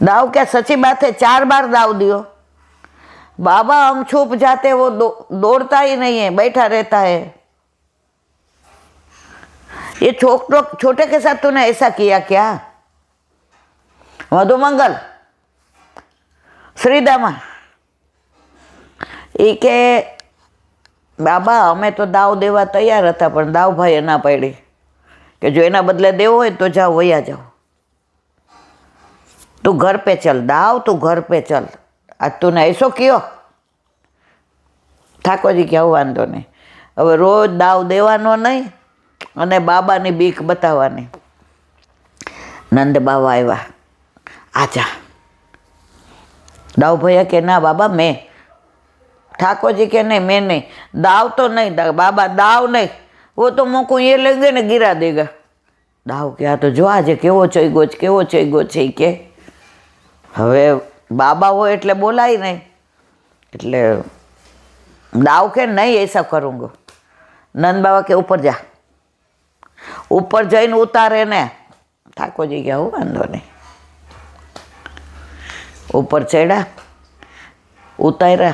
दाव क्या सच्ची बात है, 4 बार दाव दियो। बाबा हम छुप जाते, वो दौड़ता ही नहीं है, बैठा रहता है। ये छोटे के साथ तूने ऐसा किया क्या? मधुमंगल श्रीदामा એ કે બાબા અમે તો દાવ દેવા તૈયાર હતા, પણ દાવભાઈએ ના પાડી કે જો એના બદલે દેવો હોય તો જાઓ, વયા જાઓ, તું ઘર पे चल दाव, तू घर पे चल। आज तूने ऐसो कियो। ઠાકોરજી કે આવું વાંધો નહીં, હવે રોજ દાવ દેવાનો નહીં અને બાબાની બીક બતાવવાની। નંદ બાવા આવ્યા, આજા। दाव भैया के ना बाबा मैं। ठाकुर जी के नहीं मैं नहीं, दाव तो नहीं बाबा, दाव नहीं, वो तो मुँह को ये लेंगे ने गिरा देगा। दाव क्या तो जो आज केवो चईगो छे के हवे बाबा हो एटले बोलाई नहीं, एटले दाव के नहीं ऐसा करूँगा। नंद बाबा के ऊपर जा, ऊपर जईने उतारे ने। ठाकुर जी क्या हो वांधो नहीं, ऊपर चढ़ा, उतार्या।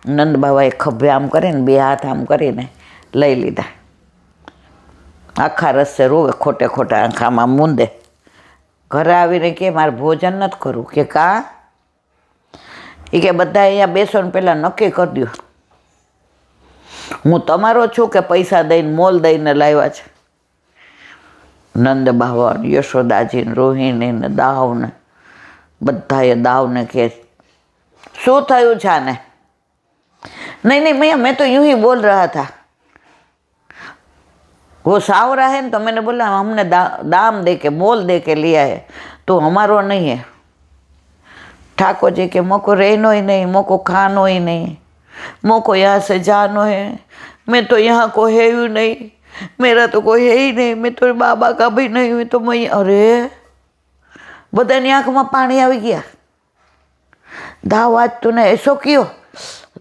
नंद बाबाए खभे आम करीने 2 हाथ आम करीने लई लीधा। आखा रस्ते रोवे, खोटे खोटा आँखामां मूंदे। घरे आवीने के मारे भोजन नथी करवुं के का ए के बधा अहींया बेसो ने पेला नक्की कर द्यो, हूँ तमारो छुं के पैसा दईने मोल दईने लाव्या छे। नंद बाबा, यशोदाजी, रोहिणी ने दाव ने बधाए दाव ने के शू थयुं छे आने? नहीं नहीं भैया मैं तो यूं ही बोल रहा था। वो सावरा है न तो मैंने बोला हमने दाम दे के मोल दे के लिया है, तो हमारो नहीं है। ठाकुर जी के मोको रहनो ही नहीं, मोको खानो ही नहीं, मोको यहाँ से जानो है, मैं तो यहाँ को है ही नहीं, मेरा तो कोई है ही नहीं, मैं तो बाबा का भी नहीं हुई, तो मैं अरे बधानी आँखमां पाणी आवी गया। दाव आज तूने ऐसो कियो?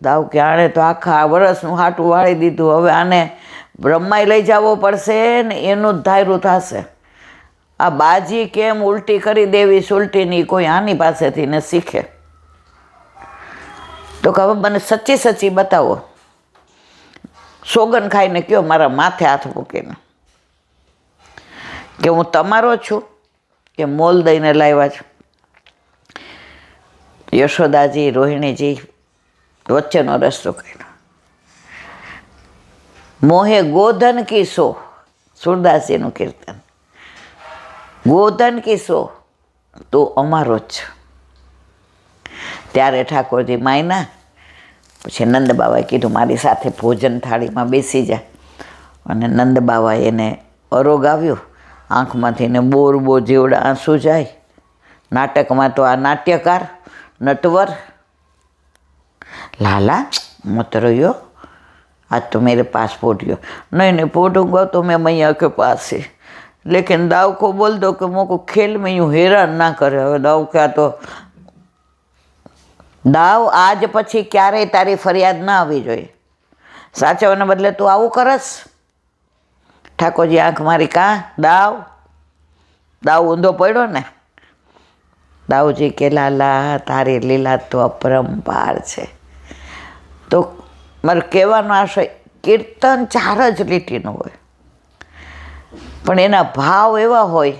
दाव के आने तो आखा वरसनुं हाटुं वाળી दीधुं, हवे आने ब्रह्माए लई जावो पड़शे ने एनुं ज धायरुं थशे। आ बाजी केम उल्टी करी देवी सुलटीनी कोई आनी पासेथी ने शीखे। तो के हवे मने सच्ची सच्ची बतावो, सोगन खाईने कहो मारा माथे हाथ मूकीने के हूँ तमारो छुं के मोल दईने लाव्या छो। यशोदाजी, रोहिणीजी वच्चेनो रस्तो काढ्यो। मोहे गोधन की सो, सूरदासजीनुं कीर्तन। गोधन की सो तो अमारो ज। त्यारे ठाकुरजी मायना, पछी नंद बाबाए कीधुं मारी साथे भोजन थाळीमां बेसी जा। अने नंद बाबाए एने अरोगाव्यो, आँखमांथी ने बोरबो जेवड़ा आंसू जाय। नाटकमां तो आ नाट्यकार नटवर, लाला मत रहियो, आज तो मेरे पास पोटियो। नहीं नहीं पोटूंगा तो मैं मैया के पास ही, लेकिन दाव को बोल दो कि मोको खेल में यूँ हैरान ना करे। हवे दाव क्या तो दाव आज पछी क्यारेय तारी फरियाद ना आवी जोईए। साचववाने बदले तू आवुं करस। ठाकोरजी आँख मारी, का दाव दाव ऊंधो पड्यो ने? दाऊजी के लाला तारी लीला तो अपरंपार छे। तो मारे कहेवानो आशय कीर्तन 4 ज લીટીનું હોય, પણ એના ભાવ એવા હોય।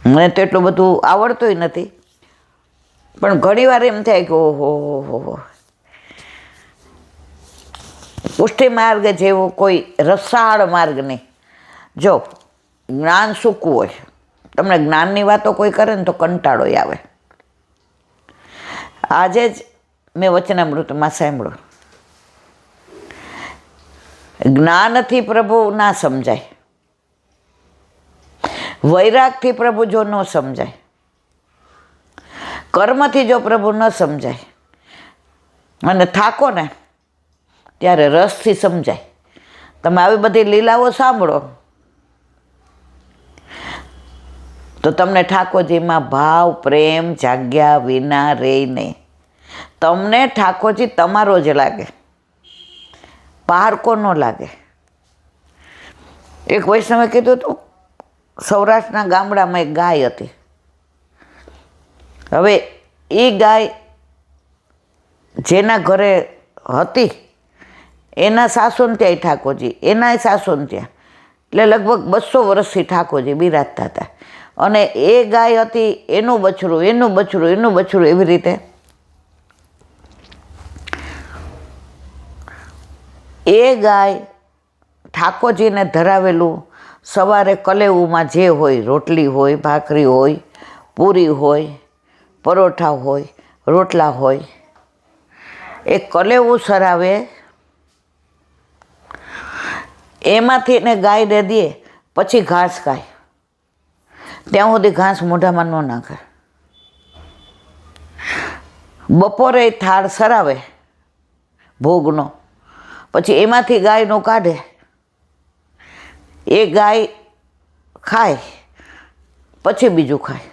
મને તો એટલું બધું આવડતુંય નથી, પણ ઘણીવાર એમ થાય કે ઓહો હો, પુષ્ટિ માર્ગ જેવો કોઈ રસાળ માર્ગ નહીં। જો જ્ઞાન સૂકું હોય, તમને જ્ઞાનની વાતો કોઈ કરે ને તો કંટાળો આવે। આજે જ મેં વચનામૃતમાં સાંભળ્યું, જ્ઞાનથી પ્રભુ ના સમજાય, વૈરાગથી પ્રભુ જો ન સમજાય, કર્મથી જો પ્રભુ ન સમજાય અને થાકો ને ત્યારે રસથી સમજાય। તમે આવી બધી લીલાઓ સાંભળો તો તમને ઠાકોરજીમાં ભાવ પ્રેમ જાગ્યા વિના રહે નહીં। તમને ઠાકોરજી તમારો જ લાગે, પારકો ન લાગે। એક વૈષ્ણવે કીધું હતું, સૌરાષ્ટ્રના ગામડામાં એક ગાય હતી, હવે એ ગાય જેના ઘરે હતી એના સાસુને ત્યાંય ઠાકોરજી, એના સાસુને ત્યાં, એટલે લગભગ 200 વર્ષથી ઠાકોરજી બિરાજતા હતા. અને એ ગાય હતી એનું બછડું, એનું બછડું, એનું બછડું, એવી રીતે એ ગાય ઠાકોરજીને ધરાવેલું સવારે કલેવુમાં જે હોય, રોટલી હોય, ભાખરી હોય, પૂરી હોય, પરોઠા હોય, રોટલા હોય, એ કલેવું સરાવે, એમાંથી એને ગાયને દે, પછી ઘાસ ખાય. ત્યાં સુધી ઘાસ મોઢામાં ન નાખે. બપોરે થાળ સરાવે ભોગનો, પછી એમાંથી ગાયનું કાઢે, એ ગાય ખાય, પછી બીજું ખાય.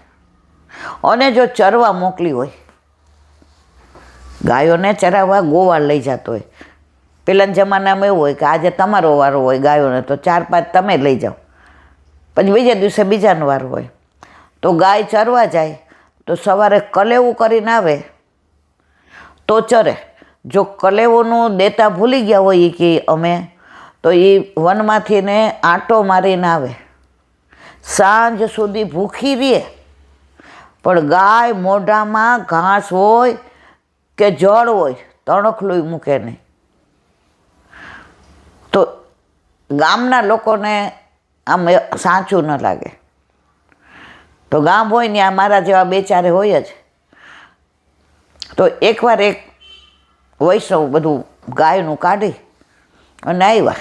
અને જો ચરવા મોકલી હોય, ગાયોને ચરાવવા ગોવાળ લઈ જતો હોય, પેલાના જમાનામાં એવું હોય કે આજે તમારો વારો હોય ગાયોને, તો 4-5 તમે લઈ જાઓ, પછી બીજા દિવસે બીજાનો વારો હોય. તો ગાય ચરવા જાય તો સવારે કલેવું કરીને આવે તો ચરે. જો કલેવુંનું દેતા ભૂલી ગયા હોય કે અમે, તો એ વનમાંથી ને આંટો મારીને આવે, સાંજ સુધી ભૂખી રહે, પણ ગાય મોઢામાં ઘાસ હોય કે જળ હોય, તણખલું મૂકે નહીં. તો ગામના લોકોને આમ સાચું ન લાગે. તો ગામ હોય ને આ મારા જેવા 2-4 હોય જ. તો એકવાર એક વૈષ્ણવ બધું ગાયનું કાઢી અને આવ્યા.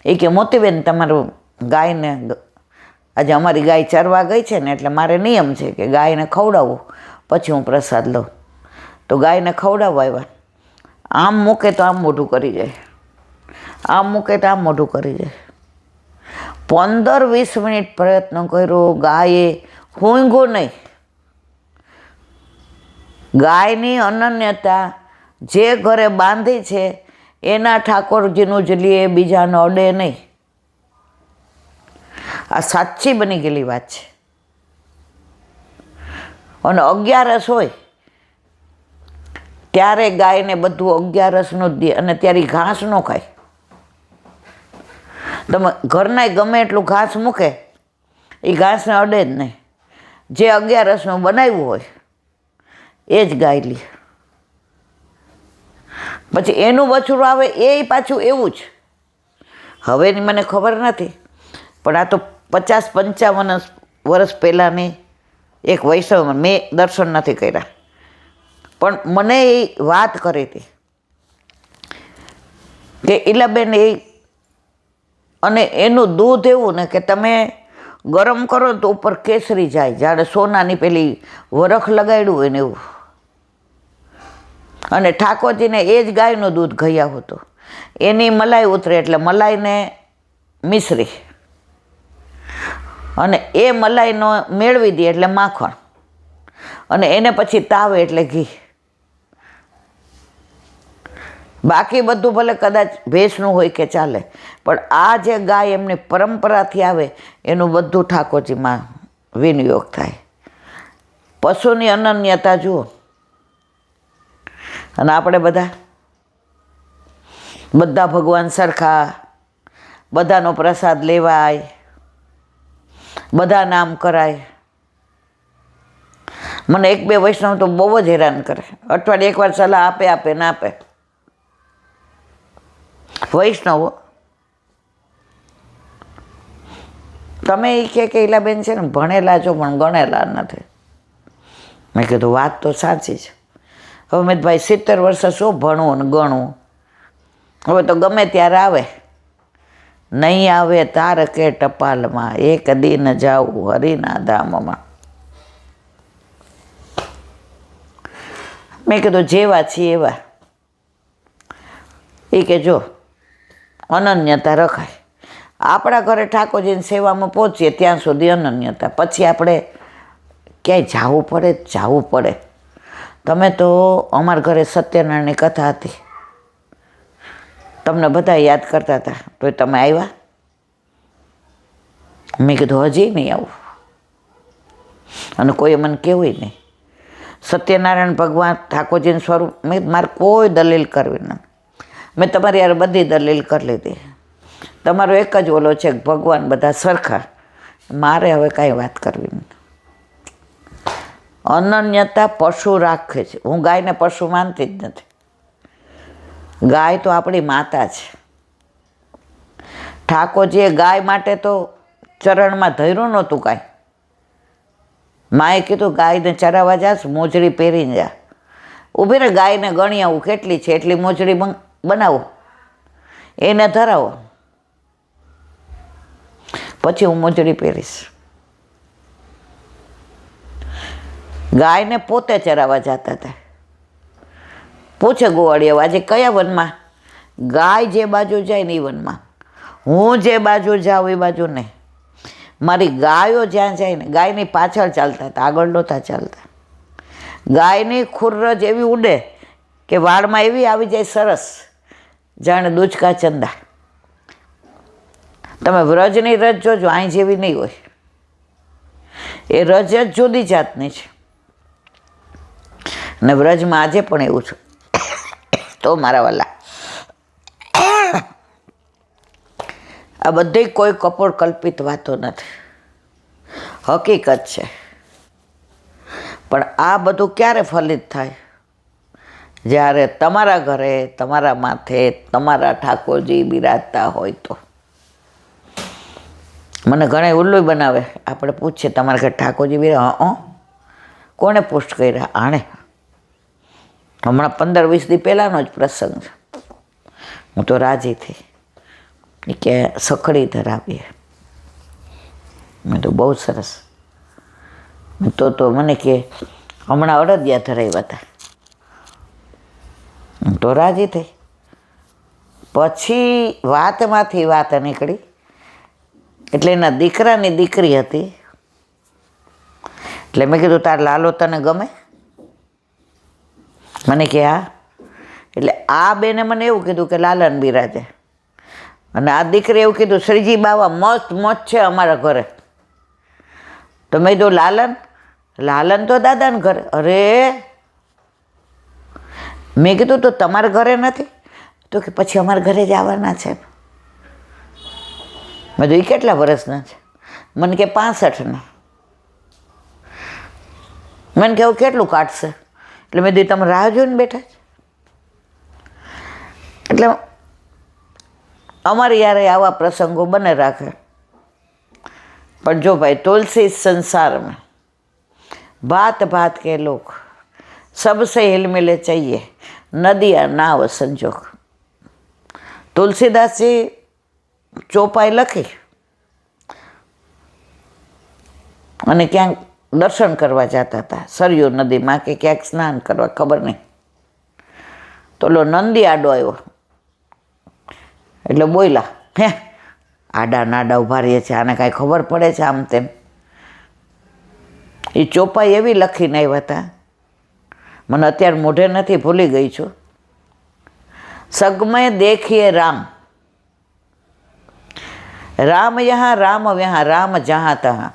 એ કે મોતીબેન, તમારું ગાયને આજે અમારી ગાય ચરવા ગઈ છે ને, એટલે મારે નિયમ છે કે ગાયને ખવડાવવું, પછી હું પ્રસાદ લઉં. તો ગાયને ખવડાવવા આવ્યા. આમ મૂકે તો આમ મોઢું કરી જાય, આમ મૂકે તો આમ મોઢું કરી જાય. 15-20 મિનિટ પ્રયત્ન કર્યો, ગાયે ઊંઘ્યું નહીં. ગાયની અનન્યતા જે ઘરે બાંધી છે એના ઠાકોરજીનું જ લે, બીજાનો અડે નહીં. આ સાચી બની ગયેલી વાત છે. અને 11 હોય ત્યારે ગાયને બધું 11નું જ દે, અને ત્યારે ઘાસ ન ખાય. તમે ઘરના ગમે એટલું ઘાસ મૂકે, એ ઘાસને અડે જ નહીં. જે 11નું બનાવ્યું હોય એ જ ગાય લે. પછી એનું બછડું આવે એ પાછું એવું જ. હવેની મને ખબર નથી, પણ આ તો 50-55 વર્ષ પહેલાંની એક વૈષ્ણવ, મેં દર્શન નથી કર્યા, પણ મને એ વાત કરી હતી કે ઈલાબેન એ, અને એનું દૂધ એવું ને કે તમે ગરમ કરો તો ઉપર કેસરી જાય, જાણે સોનાની પેલી વરખ લગાડ્યું હોય ને એવું. અને ઠાકોરજીને એ જ ગાયનું દૂધ ગયા હતું, એની મલાઈ ઉતરે એટલે મલાઈને મિશ્રી, અને એ મલાઈનો મેળવી દે એટલે માખણ, અને એને પછી તાવે એટલે ઘી. બાકી બધું ભલે કદાચ ભેંસનું હોય કે ચાલે, પણ આ જે ગાય એમની પરંપરાથી આવે એનું બધું ઠાકોરજીમાં વિનિયોગ થાય. પશુની અનન્યતા જુઓ. અને આપણે બધા ભગવાન સરખા, બધાનો પ્રસાદ લેવાય, બધા નામ કરાય. મને 1-2 વૈષ્ણવ તો બહુ જ હેરાન કરે. અઠવાડિયે એકવાર સલાહ આપે ના આપે. વૈષ્ણવો તમે એ કે ઈલાબેન છે ને ભણેલા છો પણ ગણેલા નથી. મેં કીધું વાત તો સાચી છે. હવે મેં ભાઈ 70 વર્ષ શું ભણવું ને ગણવું? હવે તો ગમે ત્યારે આવે. નહીં આવે તારકે ટપાલમાં, એક દિન જાવું હરિના ધામમાં. મેં કીધું જેવા છીએ એવા. એ કે જો અનન્યતા રખાય. આપણા ઘરે ઠાકોરજીની સેવામાં પહોંચીએ ત્યાં સુધી અનન્યતા, પછી આપણે ક્યાંય જવું પડે. તમે તો અમારા ઘરે સત્યનારાયણની કથા હતી, તમને બધા યાદ કરતા હતા, તો તમે આવ્યા? મેં કીધું હજી નહીં આવું, અને કોઈએ મને કહેવું નહીં. સત્યનારાયણ ભગવાન ઠાકોરજીનું સ્વરૂપ. મેં મારે કોઈ દલીલ કરવી નથી. મેં તમારી યાર બધી દલીલ કરી લીધી. તમારો એક જ ઓલો છે ભગવાન બધા સરખા. મારે હવે કાંઈ વાત કરવી નથી. અનન્યતા પશુ રાખે છે. હું ગાયને પશુ માનતી જ નથી. ગાય તો આપણી માતા છે. ઠાકોરજીએ ગાય માટે તો ચરણમાં ધર્યું નહોતું કાંઈ. માએ કીધું ગાયને ચરાવવા જાશ, મોજડી પહેરીને જા. ઊભી ને ગાયને ગણી આવું કેટલી છે એટલી મોજડી બનાવો, એને ધરાવો, પછી હું મોજડી પહેરીશ. ગાયને પોતે ચરાવવા જતા હતા. પૂછે ગોવાળિયા આજે કયા વનમાં? ગાય જે બાજુ જાય ને એ વનમાં. હું જે બાજુ જાઉં એ બાજુ નહીં. મારી ગાયો જ્યાં જાય ને, ગાયની પાછળ ચાલતા હતા, આગળ નહોતા ચાલતા. ગાયની ખુર્રજ એવી ઉડે કે વાળમાં એવી આવી જાય સરસ, જાણે દૂચકા ચંદા. તમે વ્રજની રજ જોજો, અહીં જેવી નહીં હોય. એ રજ જ જુદી જાતની છે. ને વ્રજમાં આજે પણ એવું છે. તો મારા વાલા, આ બધી કોઈ કપોળ કલ્પિત વાતો નથી, હકીકત છે. પણ આ બધું ક્યારે ફલિત થાય? જ્યારે તમારા ઘરે, તમારા માથે તમારા ઠાકોરજી બિરાજતા હોય તો. મને ઘણા ઉલ્લુ બનાવે. આપણે પૂછીએ તમારા ઘરે ઠાકોરજી બિરાજ? કોને પોસ્ટ કર્યા? આણે. હમણાં 15-20 દી પહેલાંનો જ પ્રસંગ છે. હું તો રાજી થઈ કે સખડી ધરાવીએ. મેં તો બહુ સરસ. તો મને કે હમણાં અડદિયા ધરાવ્યા હતા. હું તો રાજી થઈ. પછી વાતમાંથી વાત નીકળી. એટલે એના દીકરાની દીકરી હતી. એટલે મેં કીધું તાર લાલો તને ગમે? મને કે હા. એટલે આ બેને મને એવું કીધું કે લાલન બિરાજે. અને આ દીકરી એવું કીધું શ્રીજી બાવા મસ્ત મસ્ત છે અમારા ઘરે. તો મેં કીધું લાલન? લાલન તો દાદાને ઘરે. અરે મેં કીધું તો તમારા ઘરે નથી? તો કે પછી અમારા ઘરે જ આવવાના છે. મેં કીધું એ કેટલા વર્ષના છે? મને કે 65ના. મને કેવું કેટલું કાઢશે? એટલે મેં કીધું તમે રાહ જોઈને બેઠા છે. એટલે અમારી યારે આવા પ્રસંગો બને રાખે. પણ જો ભાઈ, तुलसी संसार में बात बात के लोग सबसे हिल मिले चाहिए, नदिया नाव संजोग. તુલસીદાસજી ચોપાઈ લખી અને ક્યાંક દર્શન કરવા જતા હતા સરયુ નદીમાં કે ક્યાંક સ્નાન કરવા, ખબર નહીં. તો લો નંદી આડો આવ્યો. એટલે બોયલા, હે આડા નાડા ઉભા રહીએ છે, આને કાંઈ ખબર પડે છે આમ તેમ. એ ચોપાઈ એવી લખીને આવ્યા હતા, મને અત્યારે મોઢે નથી, ભૂલી ગઈ છું. સગમય દેખીએ રામ, રામ યહાં રામ વ્યાં રામ જહાં તહાં.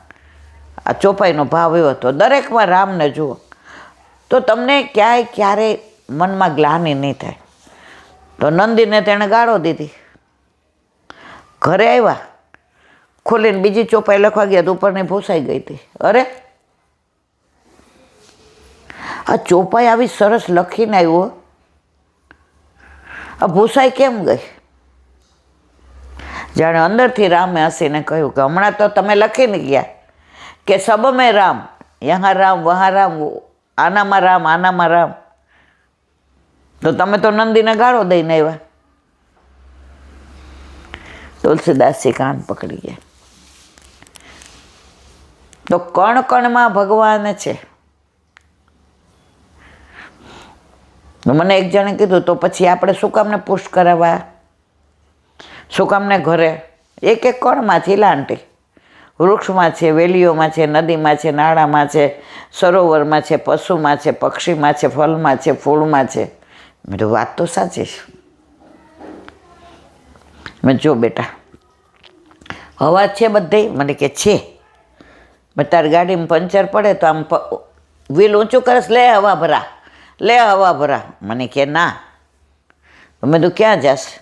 આ ચોપાઈનો ભાવ એવો હતો. દરેકમાં રામને જુઓ તો તમને ક્યાંય ક્યારેય મનમાં ગ્લાનિ નહીં થાય. તો નંદીને તેણે ગાળો દીધી. ઘરે આવ્યા, ખોલીને બીજી ચોપાઈ લખવા ગયા તો ઉપરની ભૂસાઈ ગઈ હતી. અરે આ ચોપાઈ આવી સરસ લખીને આવ્યો, આ ભૂસાઈ કેમ ગઈ? જાણે અંદરથી રામે હસીને કહ્યું કે હમણાં તો તમે લખીને ગયા કે સબ મેં રામ, યહાં રામ વહાં રામ, આનામાં રામ આનામાં રામ. તો તમે તો નંદીને ગાળો દઈને આવ્યા. તુલસીદાસજી કાન પકડી ગયા. તો કણ કણમાં ભગવાન છે. મને એક જણે કીધું તો પછી આપણે શું કામને પુષ્ટ કરાવવા, શું કામને ઘરે? એક એક કણમાંથી લાંટી. વૃક્ષમાં છે, વેલીઓમાં છે, નદીમાં છે, નાળામાં છે, સરોવરમાં છે, પશુમાં છે, પક્ષીમાં છે, ફળમાં છે, ફૂલમાં છે. મેં તો વાત તો સાચી છે. મેં જો બેટા હવા છે બધે? મને કે છે. મેં તારી ગાડીમાં પંચર પડે તો આમ વ્હીલ ઊંચું કરસ, લે હવા ભરા, લે હવા ભરા. મને કે ના. મેં તો ક્યાં જાશ?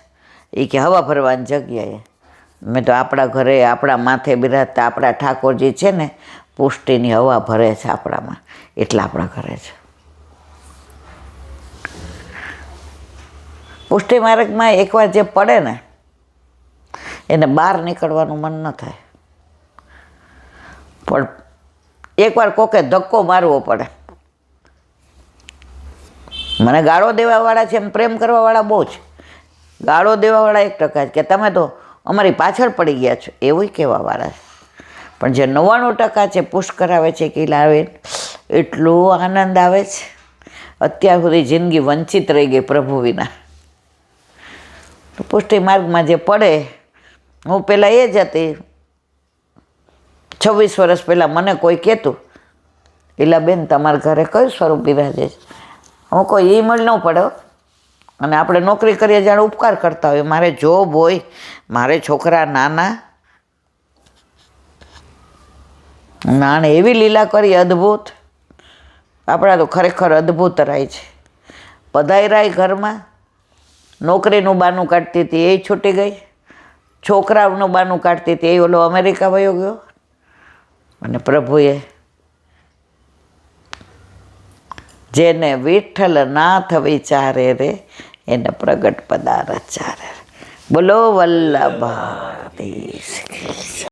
એ કે હવા ભરવાની જગ્યાએ. મેં તો આપણા ઘરે આપણા માથે બિરાજતા આપણા ઠાકોરજી છે ને, પુષ્ટિની હવા ભરે છે આપણામાં, એટલા આપણા ઘરે છે. પુષ્ટિ માર્ગમાં એકવાર જે પડે ને એને બહાર નીકળવાનું મન ન થાય. પણ એકવાર કોકે ધક્કો મારવો પડે. મને ગાળો દેવાવાળા છે એમ પ્રેમ કરવાવાળા બહુ છે. ગાળો દેવાવાળા 1% જ કે તમે તો અમારી પાછળ પડી ગયા છો, એવું કહેવાવાળા છે. પણ જે 99% છે પુશ કરાવે છે કે લાવે, એટલો આનંદ આવે છે. અત્યાર સુધી જિંદગી વંચિત રહી ગઈ પ્રભુ વિના. પુષ્ટિ માર્ગમાં જે પડે, હું પહેલાં એ જ હતી. 26 વર્ષ પહેલાં મને કોઈ કહેતું, એલા બેન તમારા ઘરે કયું સ્વરૂપ બિરાજે છે? હું કોઈ એ મળ ન પડે. અને આપણે નોકરી કરીએ જાણે ઉપકાર કરતા હોય. મારે જોબ હોય, મારે છોકરા નાના, નાણે એવી લીલા કરી અદ્ભુત. આપણા તો ખરેખર અદ્ભુત રાય છે. પધાયરાય ઘરમાં, નોકરીનું બાનું કાઢતી હતી એ છૂટી ગઈ, છોકરાઓનું બાનું કાઢતી હતી એ ઓલો અમેરિકા વયો ગયો. અને પ્રભુએ જેને વિઠ્ઠલ નાથ વિચારે રે એને પ્રગટ પદાર્થ ચારે. બોલો વલ્લભાધીશ.